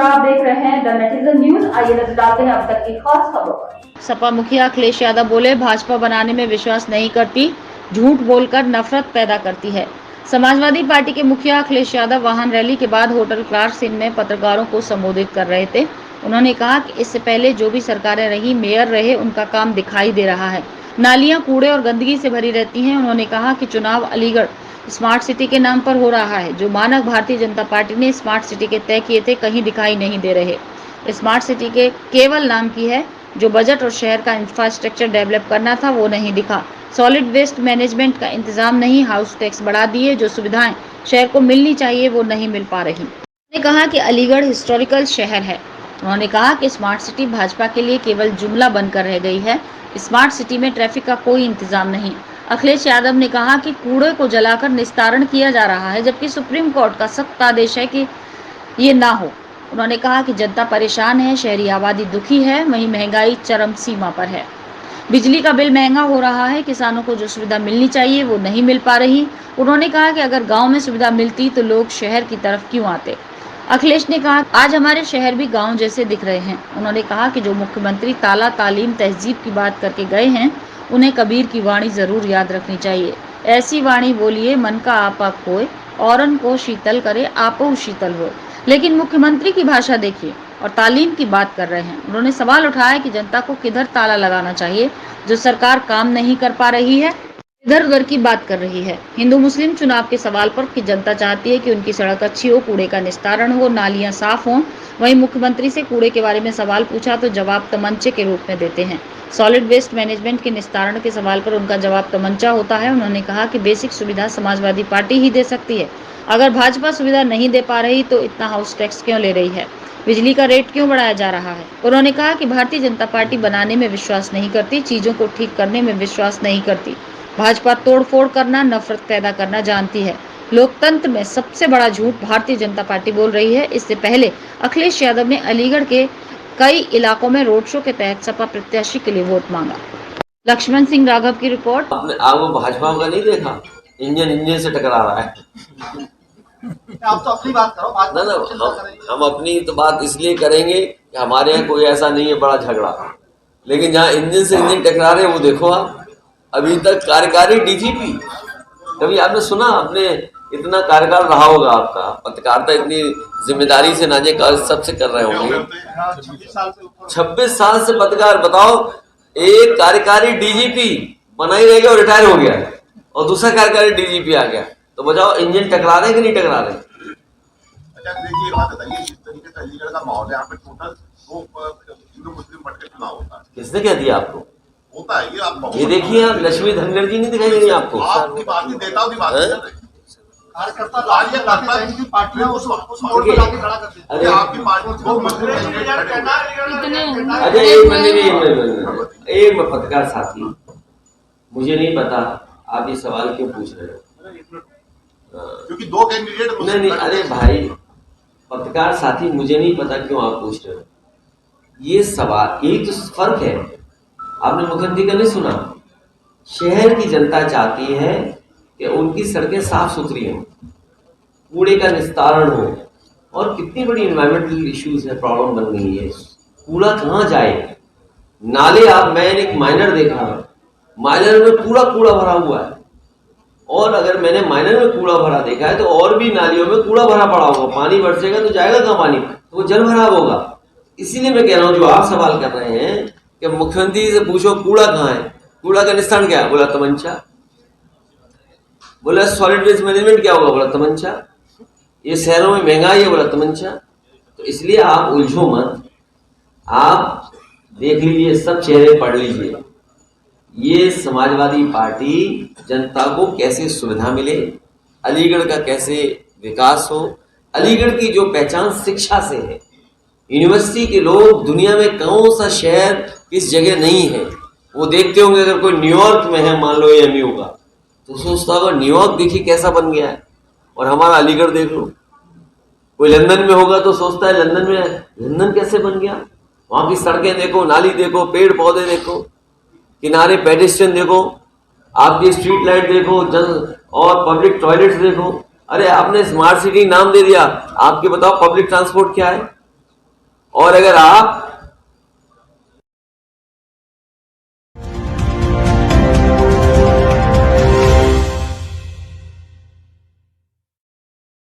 आप देख रहे हैं द नेटिजन न्यूज। आइए नजर डालते हैं अब तक की खास खबरों पर। सपा मुखिया अखिलेश यादव बोले, भाजपा बनाने में विश्वास नहीं करती, झूठ बोलकर नफरत पैदा करती है। समाजवादी पार्टी के मुखिया अखिलेश यादव वाहन रैली के बाद होटल क्लार्क्स इन में पत्रकारों को संबोधित कर रहे थे। उन्होंने कहा कि इससे पहले जो भी सरकारें रही, मेयर रहे, उनका काम दिखाई दे रहा है। नालियां कूड़े और गंदगी से भरी रहती हैं। उन्होंने कहा कि चुनाव अलीगढ़ स्मार्ट सिटी के नाम पर हो रहा है। जो मानक भारतीय जनता पार्टी ने स्मार्ट सिटी के तय किए थे, कहीं दिखाई नहीं दे रहे। स्मार्ट सिटी के केवल नाम की है। जो बजट और शहर का इंफ्रास्ट्रक्चर डेवलप करना था वो नहीं दिखा। सॉलिड वेस्ट मैनेजमेंट का इंतजाम नहीं, हाउस टैक्स बढ़ा दिए। जो सुविधाएं शहर को मिलनी चाहिए वो नहीं मिल पा रही। उन्होंने कहा कि अलीगढ़ हिस्टोरिकल शहर है। उन्होंने कहा कि स्मार्ट सिटी भाजपा के लिए केवल जुमला बनकर रह गई है। स्मार्ट सिटी में ट्रैफिक का कोई इंतजाम नहीं। अखिलेश यादव ने कहा कि कूड़े को जलाकर निस्तारण किया जा रहा है, जबकि सुप्रीम कोर्ट का सख्त आदेश है कि ये ना हो। उन्होंने कहा कि जनता परेशान है, शहरी आबादी दुखी है, वहीं महंगाई चरम सीमा पर है। बिजली का बिल महंगा हो रहा है, किसानों को जो सुविधा मिलनी चाहिए वो नहीं मिल पा रही। उन्होंने कहा कि अगर गांव में सुविधा मिलती तो लोग शहर की तरफ क्यों आते। अखिलेश ने कहा आज हमारे शहर भी गांव जैसे दिख रहे हैं। उन्होंने कहा कि जो मुख्यमंत्री ताला तालीम तहजीब की बात करके गए हैं, उन्हें कबीर की वाणी जरूर याद रखनी चाहिए। ऐसी वाणी बोलिए मन का आपा खोए, औरन को शीतल करे आपो शीतल हो। लेकिन मुख्यमंत्री की भाषा देखिए और तालीम की बात कर रहे हैं। उन्होंने सवाल उठाया कि जनता को किधर ताला लगाना चाहिए। जो सरकार काम नहीं कर पा रही है, इधर उधर की बात कर रही है। हिंदू मुस्लिम चुनाव के सवाल पर कि जनता चाहती है कि उनकी सड़क अच्छी हो, कूड़े का निस्तारण हो, नालियां साफ हों। वहीं मुख्यमंत्री से कूड़े के बारे में सवाल पूछा तो जवाब तमंचे के रूप में देते हैं। सॉलिड वेस्ट मैनेजमेंट के निस्तारण के सवाल पर उनका जवाब तमंचा होता है। उन्होंने कहा कि बेसिक सुविधा समाजवादी पार्टी ही दे सकती है। अगर भाजपा सुविधा नहीं दे पा रही तो इतना हाउस टैक्स क्यों ले रही है, बिजली का रेट क्यों बढ़ाया जा रहा है। उन्होंने कहा कि भारतीय जनता पार्टी बनाने में विश्वास नहीं करती, चीजों को ठीक करने में विश्वास नहीं करती। भाजपा तोड़फोड़ करना, नफरत पैदा करना जानती है। लोकतंत्र में सबसे बड़ा झूठ भारतीय जनता पार्टी बोल रही है। इससे पहले अखिलेश यादव ने अलीगढ़ के कई इलाकों में रोड शो के तहत सपा प्रत्याशी के लिए वोट मांगा। लक्ष्मण सिंह राघव की रिपोर्ट। आपने भाजपा का नहीं देखा, इंजन से टकरा रहा है। आप तो अपनी बात करो, बात ना, हम अपनी तो बात इसलिए करेंगे कि हमारे यहाँ कोई ऐसा नहीं है बड़ा झगड़ा, लेकिन जहाँ इंजन से इंजन टकरा रहे हैं वो देखो आप। अभी तक कार्यकारी डीजीपी, कभी आपने सुना? आपने इतना कार्यकाल रहा होगा आपका, पत्रकारिता इतनी जिम्मेदारी से नाजे सबसे कर रहे होंगे। 26 साल से पत्रकार, बताओ, एक कार्यकारी डीजीपी बना ही रहेगा और रिटायर हो गया और दूसरा कार्यकारी डीजीपी आ गया, तो बताओ इंजन टकरा रहे कि नहीं टकरा रहे? अच्छा देखिए, बात बताइए, जिस तरीके से अलीगढ़ का माहौल है, यहाँ पे टोटल हिंदू मुस्लिम मत के चुनाव होता है। किसने कह दिया आपको? होता है ये देखिए आप, लक्ष्मी धनगर जी नहीं दिखाई दे रही आपको? आपकी बात नहीं, नेताओं की बात नहीं, कार्यकर्ता लालिया करता है इनकी पार्टी में उस मोड़ पे जाके खड़ा कर देती है। आपकी पार्टी को मंत्री अजय एक पत्रकार साथी, मुझे नहीं पता आप ये सवाल क्यों पूछ रहे हो, क्योंकि दो कैंडिडेट नहीं, अरे भाई पत्रकार साथी, मुझे नहीं पता क्यों आप पूछ रहे हो ये सवाल। यही तो फर्क है। आपने मुख्यमंत्री का नहीं सुना? शहर की जनता चाहती है कि उनकी सड़कें साफ सुथरी हों, कूड़े का निस्तारण हो, और कितनी बड़ी एनवायरमेंटल इश्यूज है, प्रॉब्लम बन गई है। कूड़ा कहाँ जाए? नाले, आप, मैंने एक माइनर देखा, माइनर में पूरा कूड़ा भरा हुआ है, और अगर मैंने माइनर में कूड़ा भरा देखा है तो और भी नालियों में कूड़ा भरा पड़ा होगा। पानी बरसेगा तो जाएगा कहाँ पानी, तो वो जल भराव होगा। इसीलिए मैं कह रहा हूँ, जो आप सवाल कर रहे हैं कि मुख्यमंत्री से पूछो कूड़ा कहाँ है, कूड़ा का निस्तारण क्या है, बोला तमंचा। बोला सॉलिड वेस्ट मैनेजमेंट क्या होगा, बोला तमंचा। ये शहरों में महंगाई है, बोला तमंचा। तो इसलिए आप उलझो मत, आप देख लीजिए, सब चेहरे पढ़ लीजिए। ये समाजवादी पार्टी जनता को कैसे सुविधा मिले, अलीगढ़ का कैसे विकास हो। अलीगढ़ की जो पहचान शिक्षा से है, यूनिवर्सिटी के लोग दुनिया में कौन सा शहर किस जगह नहीं है वो देखते होंगे। अगर कोई न्यूयॉर्क में है मान लो एमयू का, तो सोचता होगा न्यूयॉर्क देखिए कैसा बन गया है, और हमारा अलीगढ़ देख लो। कोई लंदन में होगा तो सोचता है लंदन में, लंदन कैसे बन गया, वहाँ की सड़कें देखो, नाली देखो, पेड़ पौधे देखो, किनारे पेडेस्ट्रियन देखो, आपकी स्ट्रीट लाइट देखो, जल और पब्लिक टॉयलेट्स देखो। अरे आपने स्मार्ट सिटी नाम दे दिया, आपके बताओ पब्लिक ट्रांसपोर्ट क्या है? और अगर आप